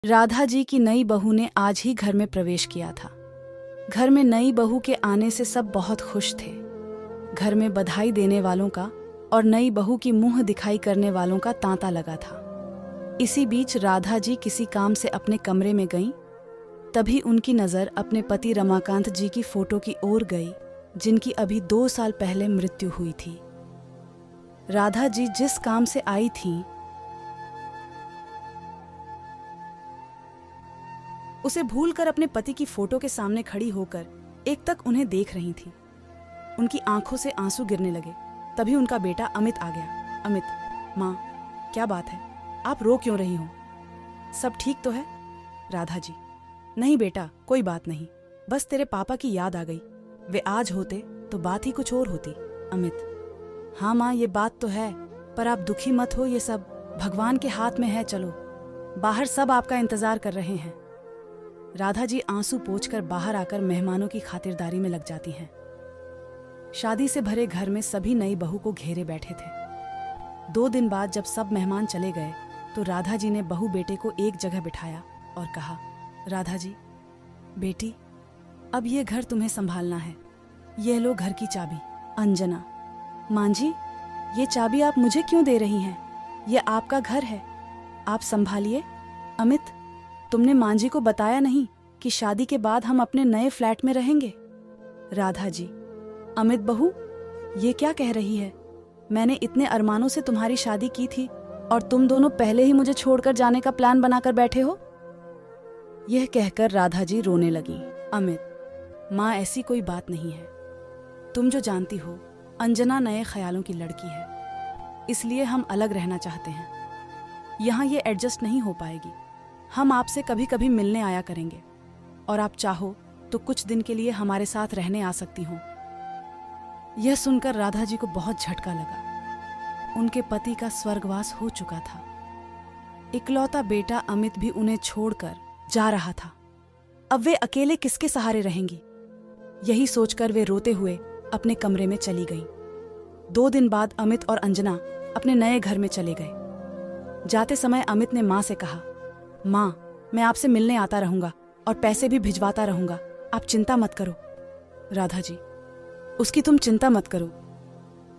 राधा जी की नई बहू ने आज ही घर में प्रवेश किया था। घर में नई बहू के आने से सब बहुत खुश थे। घर में बधाई देने वालों का और नई बहू की मुंह दिखाई करने वालों का तांता लगा था। इसी बीच राधा जी किसी काम से अपने कमरे में गईं। तभी उनकी नज़र अपने पति रमाकांत जी की फोटो की ओर गई, जिनकी अभी 2 साल पहले मृत्यु हुई थी। राधा जी जिस काम से आई थीं, उसे भूलकर अपने पति की फोटो के सामने खड़ी होकर एकटक उन्हें देख रही थी। उनकी आंखों से आंसू गिरने लगे। तभी उनका बेटा अमित आ गया। अमित, माँ, क्या बात है? आप रो क्यों रही हो? सब ठीक तो है? राधा जी, नहीं बेटा, कोई बात नहीं, बस तेरे पापा की याद आ गई। वे आज होते तो बात ही कुछ और होती। अमित, हाँ माँ, ये बात तो है, पर आप दुखी मत हो, ये सब भगवान के हाथ में है। चलो, बाहर सब आपका इंतजार कर रहे हैं। राधा जी आंसू पोंछकर बाहर आकर मेहमानों की खातिरदारी में लग जाती हैं। शादी से भरे घर में सभी नई बहू को घेरे बैठे थे। 2 दिन बाद जब सब मेहमान चले गए तो राधा जी ने बहू बेटे को एक जगह बिठाया और कहा, राधा जी, बेटी, अब ये घर तुम्हें संभालना है। यह लो घर की चाबी। अंजना, मां जी, ये चाबी आप मुझे क्यों दे रही हैं? ये आपका घर है, आप संभालिए। अमित, तुमने मां जी को बताया नहीं कि शादी के बाद हम अपने नए फ्लैट में रहेंगे? राधा जी, अमित बहू, ये क्या कह रही है? मैंने इतने अरमानों से तुम्हारी शादी की थी और तुम दोनों पहले ही मुझे छोड़कर जाने का प्लान बनाकर बैठे हो। यह कहकर राधा जी रोने लगी। अमित, माँ, ऐसी कोई बात नहीं है। तुम जो जानती हो, अंजना नए ख्यालों की लड़की है, इसलिए हम अलग रहना चाहते हैं। यहाँ ये एडजस्ट नहीं हो पाएगी। हम आपसे कभी कभी मिलने आया करेंगे और आप चाहो तो कुछ दिन के लिए हमारे साथ रहने आ सकती हो। यह सुनकर राधा जी को बहुत झटका लगा। उनके पति का स्वर्गवास हो चुका था। इकलौता बेटा अमित भी उन्हें छोड़कर जा रहा था। अब वे अकेले किसके सहारे रहेंगी? यही सोचकर वे रोते हुए अपने कमरे में चली गईं। 2 दिन बाद अमित और अंजना अपने नए घर में चले गए। जाते समय अमित ने माँ से कहा, माँ, मैं आपसे मिलने आता रहूंगा और पैसे भी भिजवाता रहूंगा, आप चिंता मत करो। राधा जी, उसकी तुम चिंता मत करो।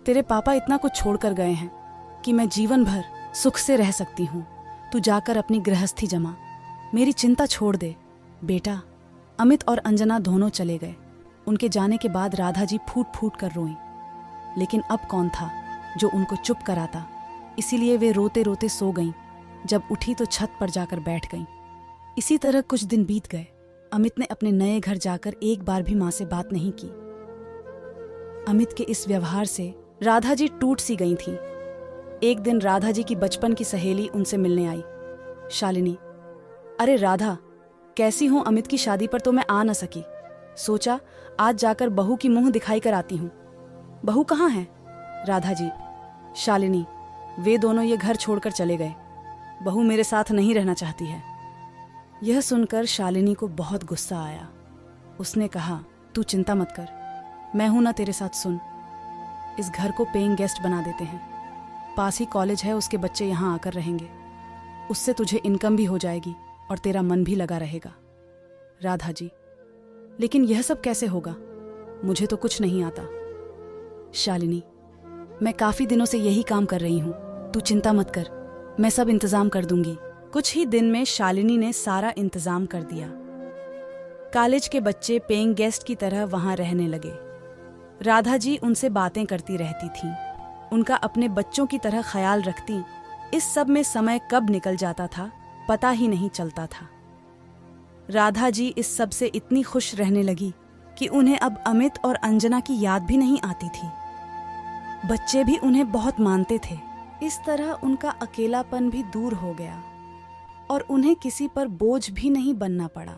तेरे पापा इतना कुछ छोड़कर गए हैं कि मैं जीवन भर सुख से रह सकती हूँ। तू जाकर अपनी गृहस्थी जमा, मेरी चिंता छोड़ दे। बेटा, अमित और अंजना दोनों चले गए। उनके जाने के बाद राधा जी फूट फूट कर रोईं। लेकिन अब कौन था जो उनको चुप कराता? इसीलिए वे रोते रोते सो गईं। जब उठी तो छत पर जाकर बैठ गईं। इसी तरह कुछ दिन बीत गए। अमित ने अपने नए घर जाकर एक बार भी माँ से बात नहीं की। अमित के इस व्यवहार से राधा जी टूट सी गई थीं। एक दिन राधा जी की बचपन की सहेली उनसे मिलने आई। शालिनी, अरे राधा, कैसी हूँ? अमित की शादी पर तो मैं आ न सकी। सोचा आज जाकर बहू की मुंह दिखाई कर आती हूँ। बहू कहाँ है? राधा जी, शालिनी, वे दोनों ये घर छोड़कर चले गए। बहू मेरे साथ नहीं रहना चाहती है। यह सुनकर शालिनी को बहुत गुस्सा आया। उसने कहा, तू चिंता मत कर, मैं हूं ना तेरे साथ। सुन, इस घर को पेइंग गेस्ट बना देते हैं। पास ही कॉलेज है, उसके बच्चे यहाँ आकर रहेंगे। उससे तुझे इनकम भी हो जाएगी और तेरा मन भी लगा रहेगा। राधा जी, लेकिन यह सब कैसे होगा? मुझे तो कुछ नहीं आता। शालिनी, मैं काफी दिनों से यही काम कर रही हूँ, तू चिंता मत कर, मैं सब इंतजाम कर दूंगी। कुछ ही दिन में शालिनी ने सारा इंतजाम कर दिया। कॉलेज के बच्चे पेइंग गेस्ट की तरह वहां रहने लगे। राधा जी उनसे बातें करती रहती थीं, उनका अपने बच्चों की तरह ख्याल रखती। इस सब में समय कब निकल जाता था पता ही नहीं चलता था। राधा जी इस सब से इतनी खुश रहने लगी कि उन्हें अब अमित और अंजना की याद भी नहीं आती थी। बच्चे भी उन्हें बहुत मानते थे। इस तरह उनका अकेलापन भी दूर हो गया और उन्हें किसी पर बोझ भी नहीं बनना पड़ा।